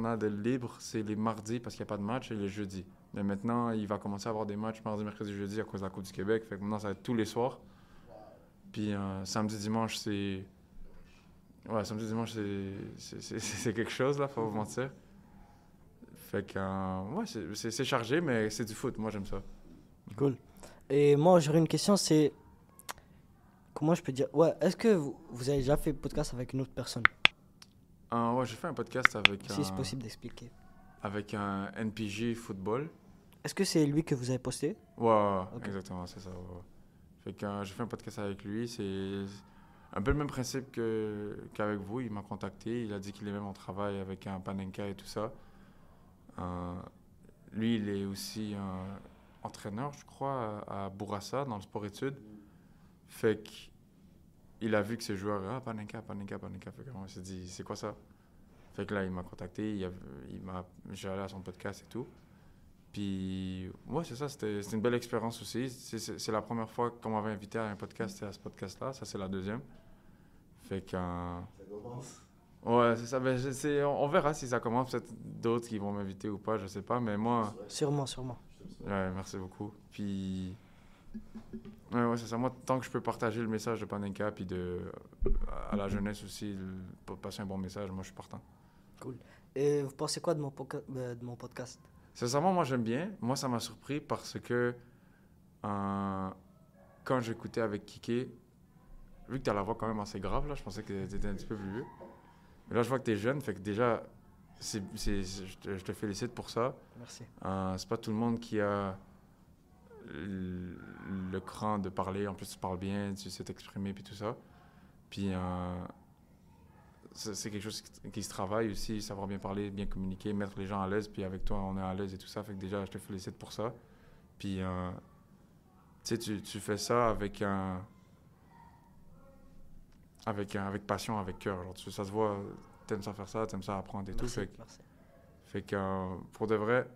a de libre, c'est les mardis parce qu'il n'y a pas de match et les jeudis. Mais maintenant, il va commencer à avoir des matchs mardi, mercredi, jeudi à cause de la Coupe du Québec. Fait que maintenant, ça va être tous les soirs. Puis samedi, dimanche, c'est... Ouais, samedi, dimanche, c'est quelque chose, là, faut pas vous mentir. Fait que, ouais, c'est chargé, mais c'est du foot. Moi, j'aime ça. Cool. Et moi, j'aurais une question, c'est... Comment je peux dire? Ouais, est-ce que vous avez déjà fait podcast avec une autre personne? Ouais, j'ai fait un podcast avec Si c'est possible d'expliquer. avec un NPJ football. Est-ce que c'est lui que vous avez posté? Ouais, Ok. exactement, c'est ça. Ouais. Fait que j'ai fait un podcast avec lui. C'est un peu le même principe qu'avec vous. Il m'a contacté. Il a dit qu'il aimait mon travail avec un Panenka et tout ça. Lui, il est aussi entraîneur, je crois, à Bourassa, dans le sport-études. Fait qu'il a vu que ces joueurs, Panenka. Fait qu'on s'est dit, c'est quoi ça? Fait que là, il m'a contacté, j'ai allé à son podcast et tout. Puis, ouais, c'est ça, c'était une belle expérience aussi. C'est la première fois qu'on m'avait invité à un podcast et à ce podcast-là. Ça, c'est la deuxième. Fait que... Ça commence. Ouais, c'est ça. On verra si ça commence. Peut-être d'autres qui vont m'inviter ou pas, je sais pas. Mais moi... Sûrement. Ouais, merci beaucoup. Puis... Ouais, c'est ça. Moi, tant que je peux partager le message de Panenka puis à la jeunesse aussi, pour passer un bon message, moi, je suis partant. Cool. Et vous pensez quoi de mon podcast? Sincèrement, moi, j'aime bien. Moi, ça m'a surpris parce que quand j'écoutais avec Kiké, vu que tu as la voix quand même assez grave, là, je pensais que tu étais un petit peu plus vieux. Mais là, je vois que tu es jeune, fait que déjà, je te félicite pour ça. Merci. C'est pas tout le monde qui a le cran de parler. En plus, tu parles bien, tu sais t'exprimer, puis tout ça. Puis, c'est quelque chose qui se travaille aussi, savoir bien parler, bien communiquer, mettre les gens à l'aise, puis avec toi, on est à l'aise et tout ça. Fait que déjà, je te félicite pour ça. Puis, tu sais, tu fais ça avec passion, avec cœur. Ça se voit, t'aimes ça faire ça, t'aimes ça apprendre et tout. Merci. Fait que, pour de vrai,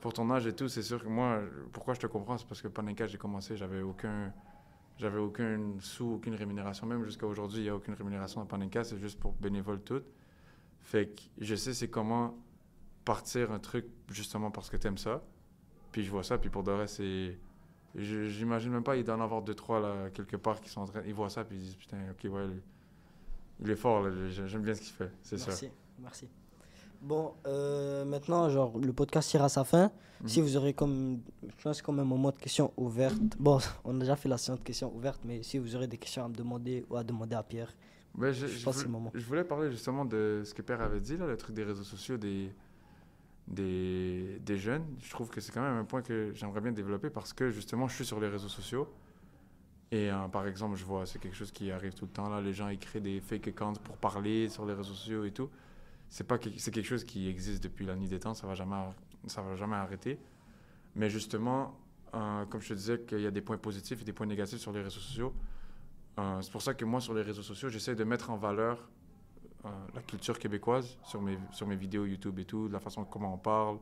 pour ton âge et tout, c'est sûr que moi, pourquoi je te comprends, c'est parce que Panenka, j'ai commencé, j'avais aucun sou, aucune rémunération. Même jusqu'à aujourd'hui, il n'y a aucune rémunération à Panenka, c'est juste pour bénévole tout. Fait que je sais c'est comment partir un truc justement parce que t'aimes ça. Puis je vois ça, puis pour de vrai, c'est... J'imagine même pas, il doit en avoir 2-3 là, quelque part qui sont en train... Ils voient ça, puis ils disent, putain, ok, ouais, il est fort, là, j'aime bien ce qu'il fait, c'est sûr. Merci. Bon, maintenant, genre, le podcast tire à sa fin. Si vous aurez je pense comme un moment de questions ouvertes. Bon, on a déjà fait la séance de questions ouvertes, mais si vous aurez des questions à me demander ou à demander à Pierre, Ben, Je pense que c'est le moment. je voulais parler justement de ce que Père avait dit, là, le truc des réseaux sociaux des jeunes. Je trouve que c'est quand même un point que j'aimerais bien développer parce que justement, je suis sur les réseaux sociaux. Et par exemple, je vois, c'est quelque chose qui arrive tout le temps, là, les gens ils créent des fake accounts pour parler sur les réseaux sociaux et tout. C'est quelque chose qui existe depuis la nuit des temps, ça va jamais arrêter. Mais justement, comme je te disais qu'il y a des points positifs et des points négatifs sur les réseaux sociaux, c'est pour ça que moi, sur les réseaux sociaux, j'essaie de mettre en valeur la culture québécoise sur mes vidéos YouTube et tout, de la façon comment on parle,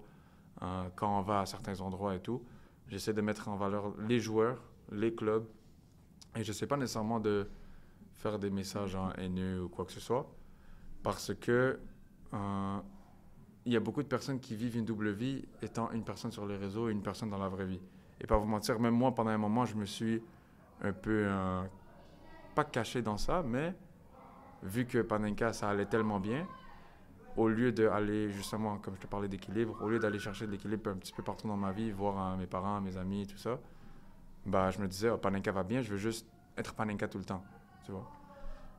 quand on va à certains endroits et tout. J'essaie de mettre en valeur les joueurs, les clubs, et je ne sais pas nécessairement de faire des messages haineux ou quoi que ce soit, parce que il y a beaucoup de personnes qui vivent une double vie étant une personne sur les réseaux et une personne dans la vraie vie. Et pas vous mentir, même moi, pendant un moment, je me suis un peu, pas caché dans ça, mais vu que Panenka, ça allait tellement bien, au lieu d'aller, justement, comme je te parlais d'équilibre, au lieu d'aller chercher de l'équilibre un petit peu partout dans ma vie, voir mes parents, mes amis et tout ça, bah, je me disais, oh, Panenka va bien, je veux juste être Panenka tout le temps, tu vois.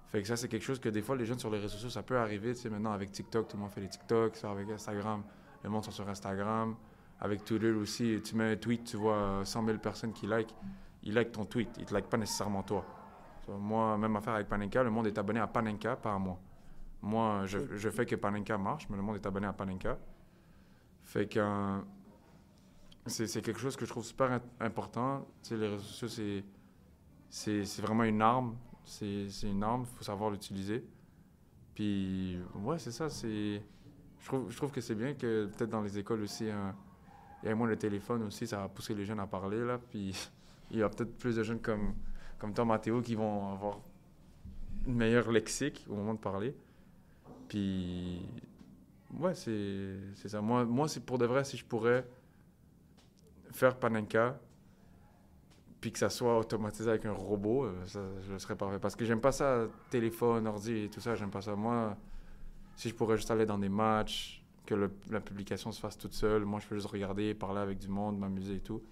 Fait que ça, c'est quelque chose que des fois, les jeunes sur les réseaux sociaux, ça peut arriver. Tu sais, maintenant, avec TikTok, tout le monde fait des TikTok. Ça, avec Instagram, le monde sont sur Instagram. Avec Twitter aussi, tu mets un tweet, tu vois 100 000 personnes qui like. Ils like ton tweet, ils te like pas nécessairement toi. Tu vois, moi, même affaire avec Panenka, le monde est abonné à Panenka, pas à moi. Moi, je fais que Panenka marche, mais le monde est abonné à Panenka. Fait que c'est quelque chose que je trouve super important. Tu sais, les réseaux sociaux, c'est vraiment une arme. C'est une arme, il faut savoir l'utiliser. Puis, ouais, c'est ça. Je trouve que c'est bien que peut-être dans les écoles aussi, il y a moins de téléphone aussi, ça va pousser les jeunes à parler, là. Puis, il y a peut-être plus de jeunes comme toi, Mathéo, qui vont avoir une meilleure lexique au moment de parler. Puis, ouais, c'est ça. Moi, c'est pour de vrai, si je pourrais faire Panenka, puis que ça soit automatisé avec un robot, ça, je serais parfait. Parce que j'aime pas ça, téléphone, ordi et tout ça, j'aime pas ça. Moi, si je pourrais juste aller dans des matchs, que la publication se fasse toute seule, moi je peux juste regarder, parler avec du monde, m'amuser et tout,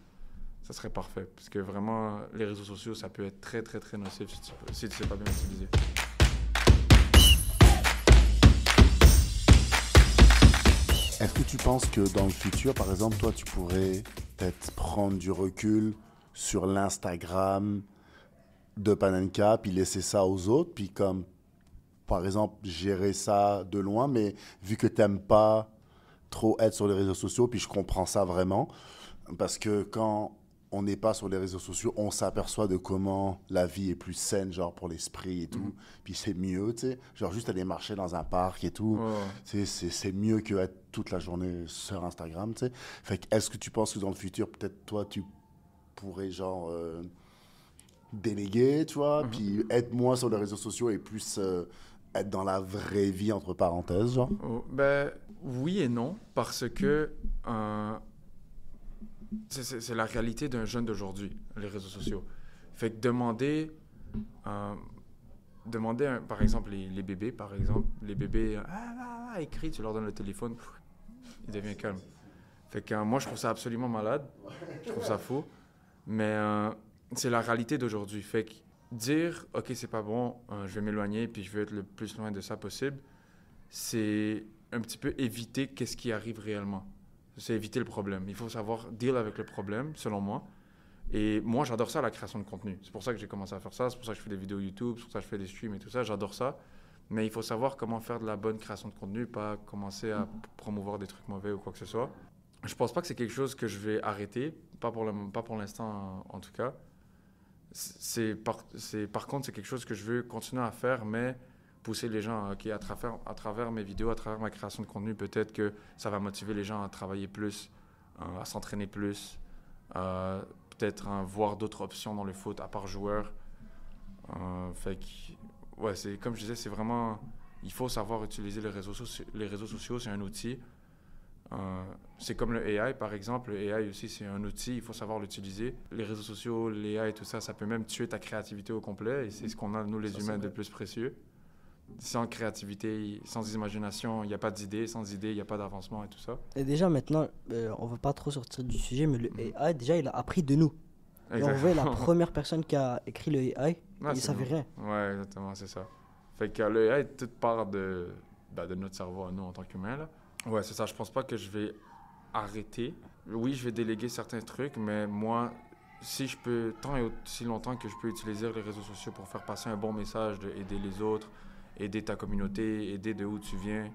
ça serait parfait. Parce que vraiment, les réseaux sociaux, ça peut être très, très, très nocif si tu sais pas bien utiliser. Est-ce que tu penses que dans le futur, par exemple, toi, tu pourrais peut-être prendre du recul sur l'Instagram de Panenka, puis laisser ça aux autres, puis comme, par exemple, gérer ça de loin, mais vu que t'aimes pas trop être sur les réseaux sociaux, puis je comprends ça vraiment, parce que quand on n'est pas sur les réseaux sociaux, on s'aperçoit de comment la vie est plus saine, genre pour l'esprit et tout, puis c'est mieux, tu sais, genre juste aller marcher dans un parc et tout, c'est mieux que être toute la journée sur Instagram, tu sais. Fait que est-ce que tu penses que dans le futur, peut-être toi, tu pourrais genre déléguer, tu vois, puis être moins sur les réseaux sociaux et plus être dans la vraie vie, entre parenthèses, genre? Ben, oui et non, parce que c'est la réalité d'un jeune d'aujourd'hui, les réseaux sociaux. Fait que demander par exemple, les bébés, par exemple, les bébés, écrit, tu leur donnes le téléphone, il devient calme. Fait que moi, je trouve ça absolument malade, je trouve ça fou. Mais c'est la réalité d'aujourd'hui. Fait que dire, OK, c'est pas bon, je vais m'éloigner puis je vais être le plus loin de ça possible, c'est un petit peu éviter qu'est-ce qui arrive réellement. C'est éviter le problème. Il faut savoir deal avec le problème, selon moi. Et moi, j'adore ça, la création de contenu. C'est pour ça que j'ai commencé à faire ça, c'est pour ça que je fais des vidéos YouTube, c'est pour ça que je fais des streams et tout ça, j'adore ça. Mais il faut savoir comment faire de la bonne création de contenu, pas commencer à promouvoir des trucs mauvais ou quoi que ce soit. Je pense pas que c'est quelque chose que je vais arrêter, pas pour l'instant en tout cas. Par contre, c'est quelque chose que je veux continuer à faire, mais pousser les gens, OK, à travers mes vidéos, à travers ma création de contenu, peut-être que ça va motiver les gens à travailler plus, à s'entraîner plus, peut-être voir d'autres options dans le foot à part joueur. Fait que, ouais, comme je disais, c'est vraiment, il faut savoir utiliser les réseaux sociaux, c'est un outil. C'est comme le AI, par exemple. Le AI aussi, c'est un outil, il faut savoir l'utiliser. Les réseaux sociaux, l'AI, tout ça, ça peut même tuer ta créativité au complet. Et c'est ce qu'on a, nous, les humains, de plus précieux. Sans créativité, sans imagination, il n'y a pas d'idée. Sans idée, il n'y a pas d'avancement et tout ça. Et déjà, maintenant, on ne va pas trop sortir du sujet, mais le AI, déjà, il a appris de nous. Et on voit la première personne qui a écrit le AI, il ne savait rien. Ouais, exactement, c'est ça. Fait que le AI, toute part de notre cerveau à nous en tant qu'humains, là. Ouais, c'est ça. Je pense pas que je vais arrêter. Oui, je vais déléguer certains trucs, mais moi, si je peux, tant et aussi longtemps que je peux utiliser les réseaux sociaux pour faire passer un bon message, d'aider les autres, aider ta communauté, aider de où tu viens,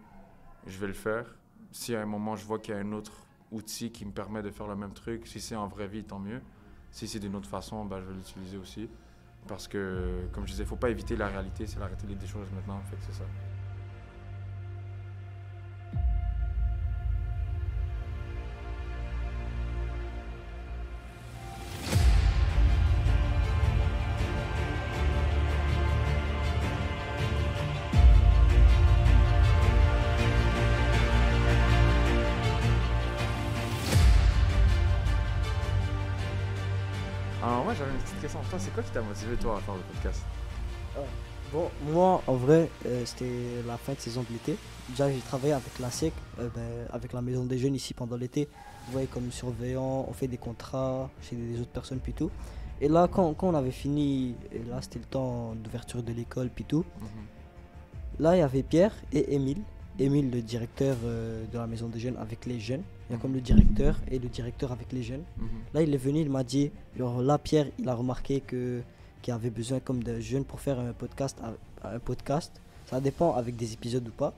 je vais le faire. Si à un moment, je vois qu'il y a un autre outil qui me permet de faire le même truc, si c'est en vraie vie, tant mieux. Si c'est d'une autre façon, je vais l'utiliser aussi. Parce que, comme je disais, il ne faut pas éviter la réalité, c'est la réalité des choses maintenant. Fait que c'est ça. Moi, j'avais une petite question pour toi. C'est quoi qui t'a motivé, toi, à faire le podcast? Bon, moi, en vrai, c'était la fin de saison de l'été. Déjà, j'ai travaillé avec la SEC, avec la Maison des Jeunes ici pendant l'été. Vous voyez, comme surveillant, on fait des contrats chez des autres personnes, puis tout. Et là, quand on avait fini, et là, c'était le temps d'ouverture de l'école, puis tout. Là, il y avait Pierre et Émile. Émile, le directeur de la Maison des Jeunes avec les jeunes. Il y a comme le directeur et le directeur avec les jeunes. Là, il est venu, il m'a dit, genre, là, Pierre, il a remarqué qu'il y avait besoin comme de jeunes pour faire un podcast. Ça dépend avec des épisodes ou pas.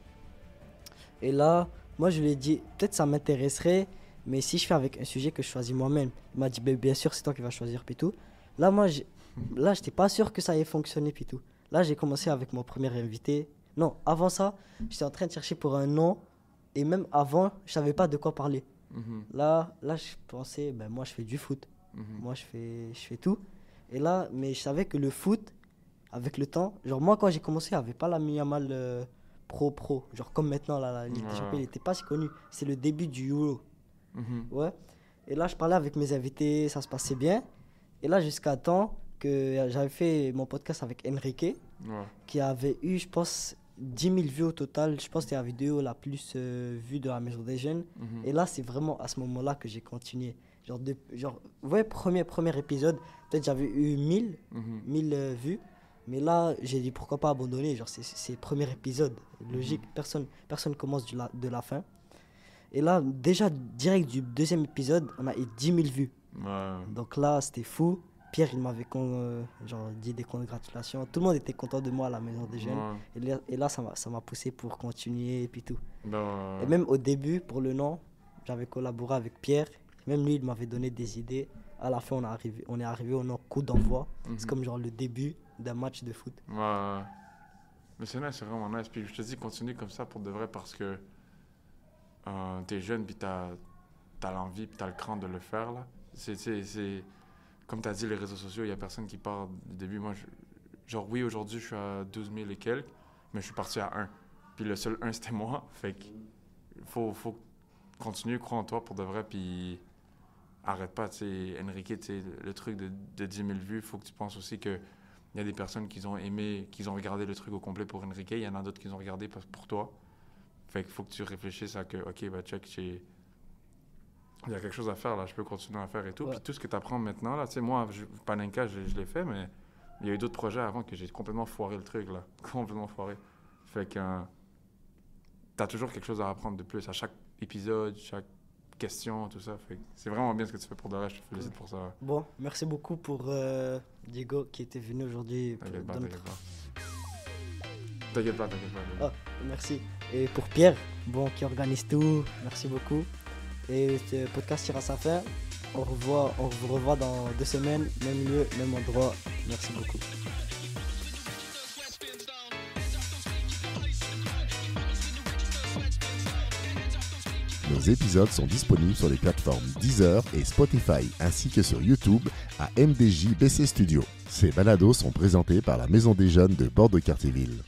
Et là, moi, je lui ai dit, peut-être ça m'intéresserait, mais si je fais avec un sujet que je choisis moi-même. Il m'a dit, bien sûr, c'est toi qui vas choisir, puis tout. Là, moi, j'étais pas sûr que ça allait fonctionner, puis tout. Là, j'ai commencé avec mon premier invité. Non, avant ça, j'étais en train de chercher pour un nom. Et même avant, je savais pas de quoi parler. Là, je pensais, moi, je fais du foot. Moi, je fais tout. Et là, mais je savais que le foot, avec le temps, genre moi, quand j'ai commencé, il n'y avait pas la Yamal pro. Genre comme maintenant, la Ligue des Champions, il n'était pas si connu. C'est le début du Euro. Ouais. Et là, je parlais avec mes invités, ça se passait bien. Et là, jusqu'à temps que j'avais fait mon podcast avec Enrique, qui avait eu, je pense, 10 000 vues au total. Je pense que c'était la vidéo la plus vue de la Maison des Jeunes. Et là, c'est vraiment à ce moment-là que j'ai continué. Genre, vous voyez, premier épisode, peut-être j'avais eu 1000 vues. Mais là, j'ai dit pourquoi pas abandonner. Genre, c'est le premier épisode. Logique, personne commence de la fin. Et là, déjà, direct du deuxième épisode, on a eu 10 000 vues. Donc là, c'était fou. Pierre, il m'avait dit des congratulations. Tout le monde était content de moi à la Maison des Jeunes. Et là, ça m'a poussé pour continuer et puis tout. Et même au début, pour le nom, j'avais collaboré avec Pierre. Même lui, il m'avait donné des idées. À la fin, on est arrivé au nom Coup d'envoi. C'est comme genre le début d'un match de foot. Mais c'est nice, c'est vraiment nice. Puis je te dis, continue comme ça pour de vrai parce que t'es jeune, puis t'as l'envie, puis t'as le cran de le faire, là. C'est comme t'as dit, les réseaux sociaux, il y a personne qui part du début. Moi, oui, aujourd'hui, je suis à 12 000 et quelques, mais je suis parti à 1. Puis le seul 1, c'était moi. Fait que faut continuer, crois en toi pour de vrai, puis arrête pas, tu sais, Enrique, tu sais, le truc de 10 000 vues, faut que tu penses aussi qu'il y a des personnes qui ont aimé, qui ont regardé le truc au complet pour Enrique, il y en a d'autres qui ont regardé pour toi. Fait qu'il faut que tu réfléchisses à que, OK, check, il y a quelque chose à faire, là, je peux continuer à faire et tout. Puis tout ce que tu apprends maintenant, là, tu sais, moi, Panenka, je l'ai fait, mais il y a eu d'autres projets avant que j'ai complètement foiré le truc, là. Complètement foiré. Fait que t'as toujours quelque chose à apprendre de plus à chaque épisode, chaque question, tout ça. Fait que c'est vraiment bien ce que tu fais pour de vrai, je te félicite pour ça. Bon, merci beaucoup pour Diego qui était venu aujourd'hui. T'inquiète pas. Ah, merci. Et pour Pierre, qui organise tout, merci beaucoup. Et ce podcast tire à sa fin. On vous revoit dans 2 semaines, même lieu, même endroit. Merci beaucoup. Nos épisodes sont disponibles sur les plateformes Deezer et Spotify, ainsi que sur YouTube à MDJ BC Studio. Ces balados sont présentés par la Maison des Jeunes de Bordeaux-Cartierville.